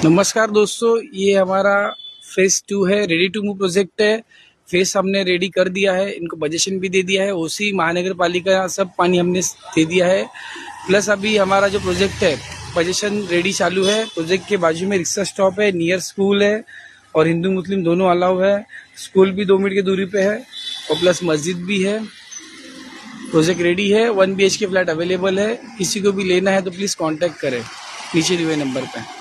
नमस्कार दोस्तों, ये हमारा फेज़ 2 है, रेडी टू मूव प्रोजेक्ट है। फेस हमने रेडी कर दिया है, इनको पोजीशन भी दे दिया है। ओसी महानगर पालिका सब पानी हमने दे दिया है। प्लस अभी हमारा जो प्रोजेक्ट है पोजीशन रेडी चालू है। प्रोजेक्ट के बाजू में रिक्शा स्टॉप है, नियर स्कूल है और हिंदू मुस्लिम दोनों अलाउ है। स्कूल भी 2 मिनट की दूरी पे है और प्लस मस्जिद भी है। प्रोजेक्ट रेडी है, 1 BHK फ्लैट अवेलेबल है। किसी को भी लेना है तो प्लीज़ कॉन्टैक्ट करें नीचे दिए हुए नंबर पे।